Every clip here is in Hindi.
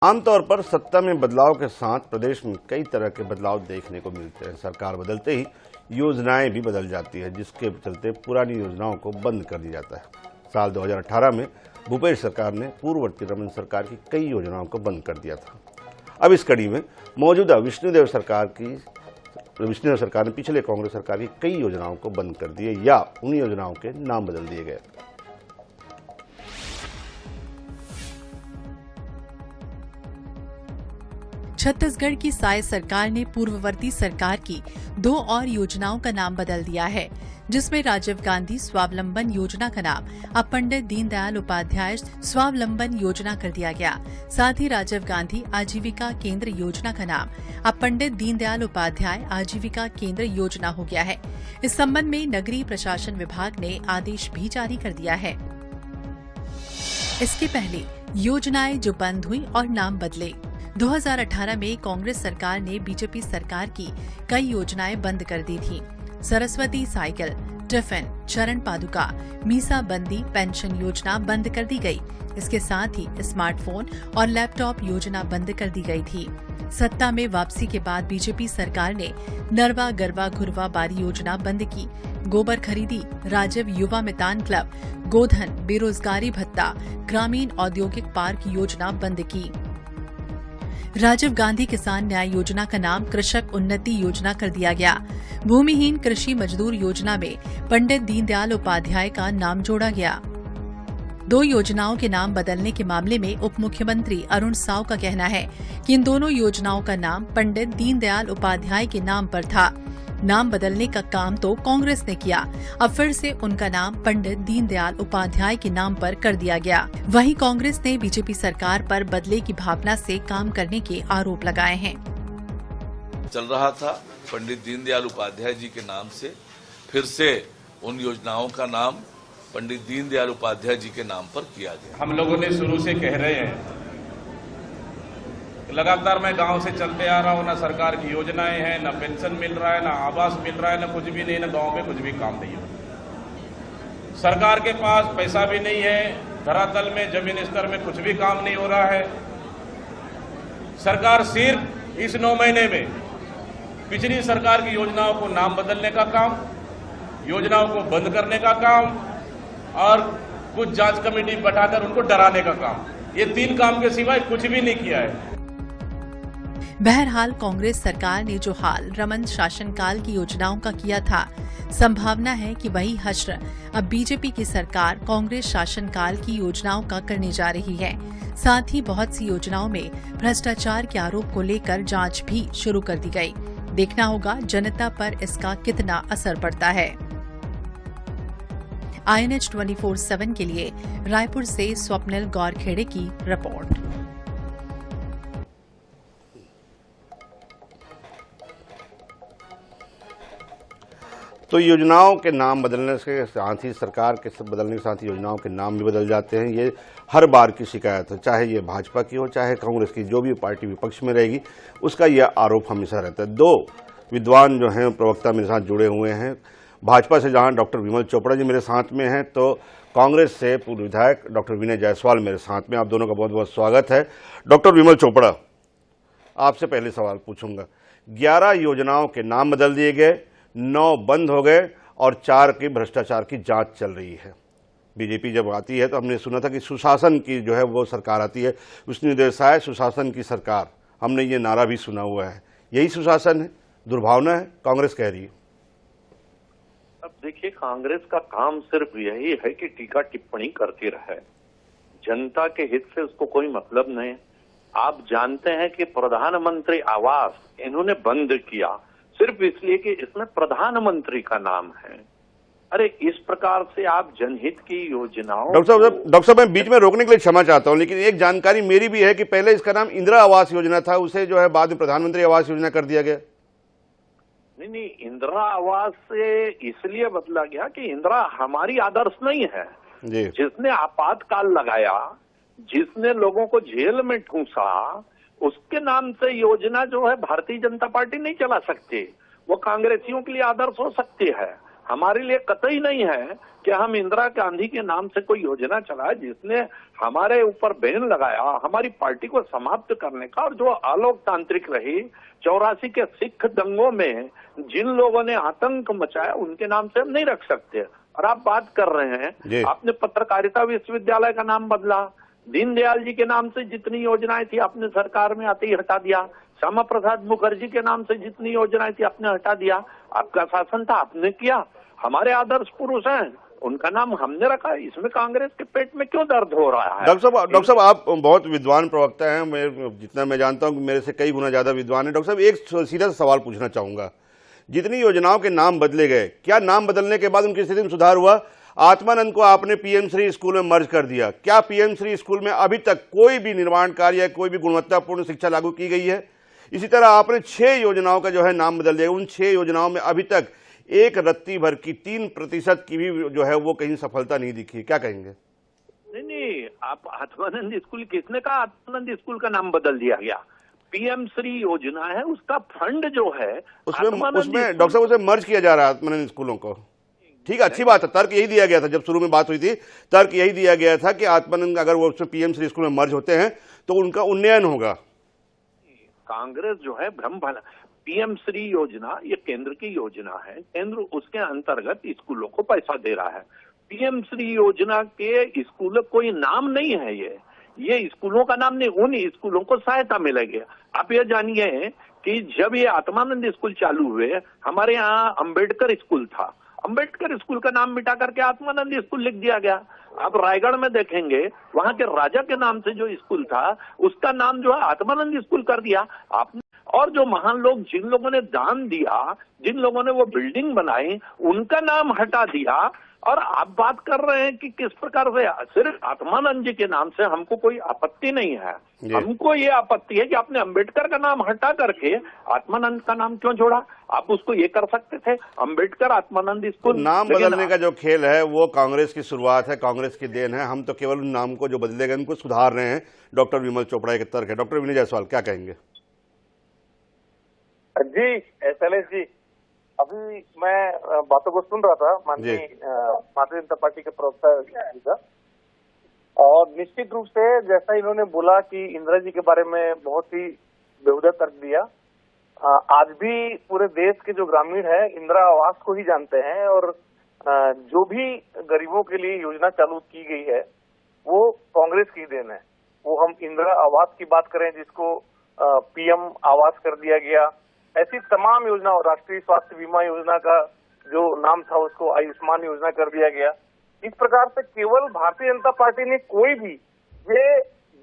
आमतौर पर सत्ता में बदलाव के साथ प्रदेश में कई तरह के बदलाव देखने को मिलते हैं। सरकार बदलते ही योजनाएं भी बदल जाती है, जिसके चलते पुरानी योजनाओं को बंद कर दिया जाता है। साल 2018 में भूपेश सरकार ने पूर्ववर्ती रमन सरकार की कई योजनाओं को बंद कर दिया था। अब इस कड़ी में मौजूदा विष्णुदेव सरकार ने पिछले कांग्रेस सरकार की कई योजनाओं को बंद कर दिए या उन योजनाओं के नाम बदल दिए गए। छत्तीसगढ़ की साय सरकार ने पूर्ववर्ती सरकार की 2 और योजनाओं का नाम बदल दिया है, जिसमें राजीव गांधी स्वावलंबन योजना का नाम अब पंडित दीनदयाल उपाध्याय स्वावलंबन योजना कर दिया गया। साथ ही राजीव गांधी आजीविका केंद्र योजना का नाम अब पंडित दीनदयाल उपाध्याय आजीविका केंद्र योजना हो गया है। इस संबंध में नगरीय प्रशासन विभाग ने आदेश भी जारी कर दिया है। इसके पहले योजनाएं जो बंद हुई और नाम बदले। 2018 में कांग्रेस सरकार ने बीजेपी सरकार की कई योजनाएं बंद कर दी थी। सरस्वती साइकिल, टिफिन, चरण पादुका, मीसा बंदी पेंशन योजना बंद कर दी गई। इसके साथ ही स्मार्टफोन और लैपटॉप योजना बंद कर दी गई थी। सत्ता में वापसी के बाद बीजेपी सरकार ने नरवा गरवा घुरवा बारी योजना बंद की। गोबर खरीदी, राजीव युवा मितान क्लब, गोधन, बेरोजगारी भत्ता, ग्रामीण औद्योगिक पार्क योजना बंद की। राजीव गांधी किसान न्याय योजना का नाम कृषक उन्नति योजना कर दिया गया। भूमिहीन कृषि मजदूर योजना में पंडित दीनदयाल उपाध्याय का नाम जोड़ा गया। 2 योजनाओं के नाम बदलने के मामले में उप मुख्यमंत्री अरुण साव का कहना है कि इन दोनों योजनाओं का नाम पंडित दीनदयाल उपाध्याय के नाम पर था। नाम बदलने का काम तो कांग्रेस ने किया, अब फिर से उनका नाम पंडित दीनदयाल उपाध्याय के नाम पर कर दिया गया। वहीं कांग्रेस ने बीजेपी सरकार पर बदले की भावना से काम करने के आरोप लगाए हैं। चल रहा था पंडित दीनदयाल उपाध्याय जी के नाम से, फिर से उन योजनाओं का नाम पंडित दीनदयाल उपाध्याय जी के नाम पर किया गया। हम लोगों ने शुरू से कह रहे हैं, लगातार मैं गांव से चलते आ रहा हूं, ना सरकार की योजनाएं हैं, ना पेंशन मिल रहा है, ना आवास मिल रहा है, ना कुछ भी नहीं, ना गांव में कुछ भी काम नहीं हो। सरकार के पास पैसा भी नहीं है, धरातल में जमीन स्तर में कुछ भी काम नहीं हो रहा है। सरकार सिर्फ इस 9 महीने में पिछली सरकार की योजनाओं को नाम बदलने का काम, योजनाओं को बंद करने का काम और कुछ जांच कमेटी बैठाकर उनको डराने का काम, ये 3 काम के सिवाय कुछ भी नहीं किया है। बहरहाल कांग्रेस सरकार ने जो हाल रमन शासनकाल की योजनाओं का किया था, संभावना है कि वही हश्र अब बीजेपी की सरकार कांग्रेस शासनकाल की योजनाओं का करने जा रही है। साथ ही बहुत सी योजनाओं में भ्रष्टाचार के आरोप को लेकर जांच भी शुरू कर दी गई। देखना होगा जनता पर इसका कितना असर पड़ता है। INH 24/7 के लिए रायपुर से स्वप्निल गौरखेड़े की रिपोर्ट। तो योजनाओं के नाम बदलने के साथ ही सरकार के बदलने के साथ ही योजनाओं के नाम भी बदल जाते हैं। ये हर बार की शिकायत है, चाहे ये भाजपा की हो चाहे कांग्रेस की, जो भी पार्टी विपक्ष में रहेगी उसका यह आरोप हमेशा रहता है। 2 विद्वान जो हैं प्रवक्ता मेरे साथ जुड़े हुए हैं। भाजपा से जहां डॉक्टर विमल चोपड़ा जी मेरे साथ में हैं, तो कांग्रेस से पूर्व विधायक डॉक्टर विनय जायसवाल मेरे साथ में। आप दोनों का बहुत बहुत स्वागत है। डॉक्टर विमल चोपड़ा, आपसे पहले सवाल पूछूंगा। 11 योजनाओं के नाम बदल दिए गए, 9 बंद हो गए और 4 की भ्रष्टाचार की जांच चल रही है। बीजेपी जब आती है तो हमने सुना था कि सुशासन की जो है वो सरकार आती है, विष्णुदेव साय सुशासन की सरकार, हमने ये नारा भी सुना हुआ है। यही सुशासन है, दुर्भावना है, कांग्रेस कह रही है। अब देखिए, कांग्रेस का काम सिर्फ यही है कि टीका टिप्पणी करती रहे, जनता के हित से उसको कोई मतलब नहीं। आप जानते हैं कि प्रधानमंत्री आवास इन्होंने बंद किया सिर्फ इसलिए कि इसमें प्रधानमंत्री का नाम है। अरे इस प्रकार से आप जनहित की योजनाओं। डॉक्टर साहब मैं बीच में रोकने के लिए क्षमा चाहता हूं, लेकिन एक जानकारी मेरी भी है कि पहले इसका नाम इंदिरा आवास योजना था, उसे जो है बाद में प्रधानमंत्री आवास योजना कर दिया गया। नहीं, इंदिरा आवास से इसलिए बदला गया कि इंदिरा हमारी आदर्श नहीं है जी। जिसने आपातकाल लगाया, जिसने लोगों को जेल में ठूंसा, उसके नाम से योजना जो है भारतीय जनता पार्टी नहीं चला सकती। वो कांग्रेसियों के लिए आदर्श हो सकती है, हमारे लिए कतई नहीं है कि हम इंदिरा गांधी के नाम से कोई योजना चलाए जिसने हमारे ऊपर बैन लगाया हमारी पार्टी को समाप्त करने का, और जो अलोकतांत्रिक रही 84 के सिख दंगों में जिन लोगों ने आतंक मचाया उनके नाम से हम नहीं रख सकते। और आप बात कर रहे हैं, आपने पत्रकारिता विश्वविद्यालय का नाम बदला, दीनदयाल जी के नाम से जितनी योजनाएं थी आपने सरकार में आते ही हटा दिया, श्यामा प्रसाद मुखर्जी के नाम से जितनी योजनाएं थी आपने हटा दिया। आपका शासन था, आपने किया। हमारे आदर्श पुरुष हैं, उनका नाम हमने रखा। इसमें कांग्रेस के पेट में क्यों दर्द हो रहा है? डॉक्टर साहब आप बहुत विद्वान प्रवक्ता हैं, जितना मैं जानता हूं मेरे से कई गुना ज्यादा विद्वान है। डॉक्टर साहब एक सीधा सा सवाल पूछना चाहूंगा, जितनी योजनाओं के नाम बदले गए, क्या नाम बदलने के बाद उनकी स्थिति में सुधार हुआ? आत्मानंद को आपने पीएम श्री स्कूल में मर्ज कर दिया, क्या पीएम श्री स्कूल में अभी तक कोई भी निर्माण कार्य या कोई भी गुणवत्तापूर्ण शिक्षा लागू की गई है? इसी तरह आपने 6 योजनाओं का जो है नाम बदल दिया, उन 6 योजनाओं में अभी तक एक रत्ती भर की 3% की भी जो है वो कहीं सफलता नहीं दिखी, क्या कहेंगे? नहीं, आप आत्मानंद स्कूल, किसने कहा आत्मानंद स्कूल का नाम बदल दिया गया? पीएम श्री योजना है, उसका फंड जो है उसमें डॉक्टर साहब उसे मर्ज किया जा रहा है आत्मानंद स्कूलों को। ठीक है, अच्छी बात है, तर्क यही दिया गया था जब शुरू में बात हुई थी, तर्क यही दिया गया था कि आत्मानंद अगर वो उसमें पीएम श्री स्कूल में मर्ज होते हैं तो उनका उन्नयन होगा। कांग्रेस जो है भ्रम भला, पीएम श्री योजना ये केंद्र की योजना है, केंद्र उसके अंतर्गत स्कूलों को पैसा दे रहा है। पीएम श्री योजना के स्कूल कोई नाम नहीं है, ये स्कूलों का नाम नहीं, उन स्कूलों को सहायता मिलेगी। आप ये जानिए कि जब ये आत्मानंद स्कूल चालू हुए, हमारे यहाँ अंबेडकर स्कूल था, अंबेडकर स्कूल का नाम मिटा करके आत्मानंद स्कूल लिख दिया गया। आप रायगढ़ में देखेंगे, वहां के राजा के नाम से जो स्कूल था उसका नाम जो है आत्मानंद स्कूल कर दिया आपने। और जो महान लोग, जिन लोगों ने दान दिया, जिन लोगों ने वो बिल्डिंग बनाई, उनका नाम हटा दिया। और आप बात कर रहे हैं कि किस प्रकार से सिर्फ आत्मानंद जी के नाम से हमको कोई आपत्ति नहीं है, हमको ये आपत्ति है कि आपने अंबेडकर का नाम हटा करके आत्मानंद का नाम क्यों जोड़ा? आप उसको ये कर सकते थे, अंबेडकर आत्मानंद स्कूल। नाम बदलने का जो खेल है वो कांग्रेस की शुरुआत है, कांग्रेस की देन है, हम तो केवल उन नाम को जो बदले गए उनको सुधार रहे हैं। डॉक्टर विमल चोपड़ा के तर्क है। डॉक्टर विनय जायसवाल क्या कहेंगे? जी शैलेश जी, अभी मैं बातों को सुन रहा था माननीय भारतीय जनता पार्टी के प्रवक्ता जी का, और निश्चित रूप से जैसा इन्होंने बोला कि इंदिरा जी के बारे में बहुत ही बेहुदा तर्क दिया। आज भी पूरे देश के जो ग्रामीण है इंदिरा आवास को ही जानते हैं, और जो भी गरीबों के लिए योजना चालू की गई है वो कांग्रेस की देन है। वो हम इंदिरा आवास की बात करें जिसको पीएम आवास कर दिया गया, ऐसी तमाम योजना, राष्ट्रीय स्वास्थ्य बीमा योजना का जो नाम था उसको आयुष्मान योजना कर दिया गया। इस प्रकार से केवल भारतीय जनता पार्टी ने कोई भी ये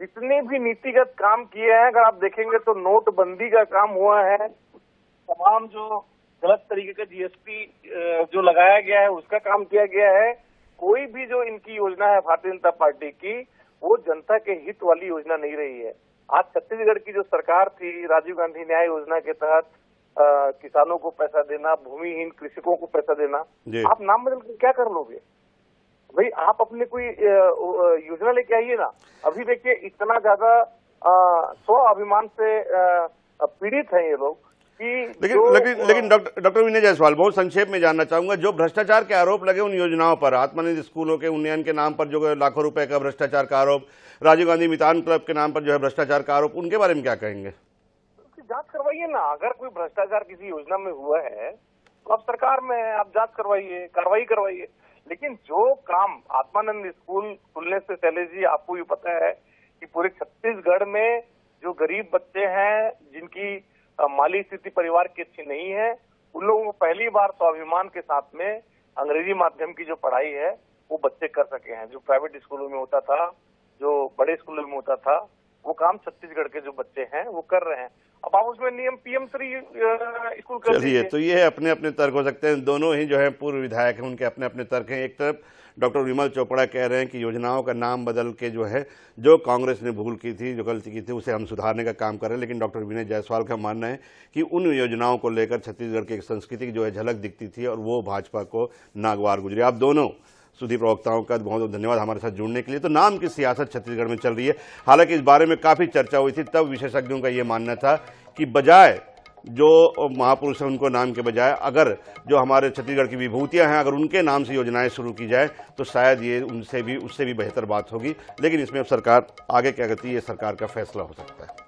जितने भी नीतिगत काम किए हैं, अगर आप देखेंगे तो नोटबंदी का काम हुआ है, तमाम जो गलत तरीके का जीएसटी जो लगाया गया है उसका काम किया गया है। कोई भी जो इनकी योजना है भारतीय जनता पार्टी की, वो जनता के हित वाली योजना नहीं रही है। आज छत्तीसगढ़ की जो सरकार थी, राजीव गांधी न्याय योजना के तहत किसानों को पैसा देना, भूमिहीन कृषकों को पैसा देना, आप नाम बदल के क्या कर लोगे भाई? आप अपने कोई योजना लेके आइए ना। अभी देखिए इतना ज्यादा स्व अभिमान से पीड़ित हैं ये लोग कि लेकिन डॉक्टर विनय जायसवाल, बहुत संक्षेप में जानना चाहूंगा, जो भ्रष्टाचार के आरोप लगे उन योजनाओं पर, आत्मानंद स्कूलों के उन्नयन के नाम पर जो लाखों रुपए का भ्रष्टाचार का आरोप, राजीव गांधी मितान क्लब के नाम पर जो है भ्रष्टाचार का आरोप, उनके बारे में क्या कहेंगे? उसकी जांच करवाइए ना। अगर कोई भ्रष्टाचार किसी योजना में हुआ है तो आप सरकार में आप जांच करवाइए, कार्रवाई करवाइए। लेकिन जो काम आत्मानंद स्कूल खुलने से शैलेश जी आपको भी पता है कि पूरे छत्तीसगढ़ में जो गरीब बच्चे हैं, जिनकी माली स्थिति परिवार की अच्छी नहीं है, उन लोगों को पहली बार स्वाभिमान के साथ में अंग्रेजी माध्यम की जो पढ़ाई है वो बच्चे कर सके हैं। जो प्राइवेट स्कूलों में होता था, जो बड़े स्कूलों में होता था, वो काम छत्तीसगढ़ के जो बच्चे हैं वो कर रहे हैं। अब आप उसमें नियम पीएम श्री स्कूल कर चलिए, तो ये अपने अपने तर्क हो सकते हैं, दोनों ही जो है पूर्व विधायक हैं, उनके अपने अपने तर्क हैं। एक तरफ डॉक्टर विमल चोपड़ा कह रहे हैं कि योजनाओं का नाम बदल के जो है, जो कांग्रेस ने भूल की थी, जो गलती की थी, उसे हम सुधारने का काम कर रहे हैं। लेकिन डॉक्टर विनय जायसवाल का मानना है कि उन योजनाओं को लेकर छत्तीसगढ़ की एक संस्कृति की जो है झलक दिखती थी और वो भाजपा को नागवार गुजरी। आप दोनों सुधी प्रवक्ताओं का बहुत बहुत धन्यवाद हमारे साथ जुड़ने के लिए। तो नाम की सियासत छत्तीसगढ़ में चल रही है, हालांकि इस बारे में काफ़ी चर्चा हुई थी, तब विशेषज्ञों का ये मानना था कि बजाय जो महापुरुष हैं उनको नाम के बजाय अगर जो हमारे छत्तीसगढ़ की विभूतियां हैं अगर उनके नाम से योजनाएं शुरू की जाए तो शायद ये उससे भी बेहतर बात होगी। लेकिन इसमें अब सरकार आगे क्या करती है, ये सरकार का फैसला हो सकता है।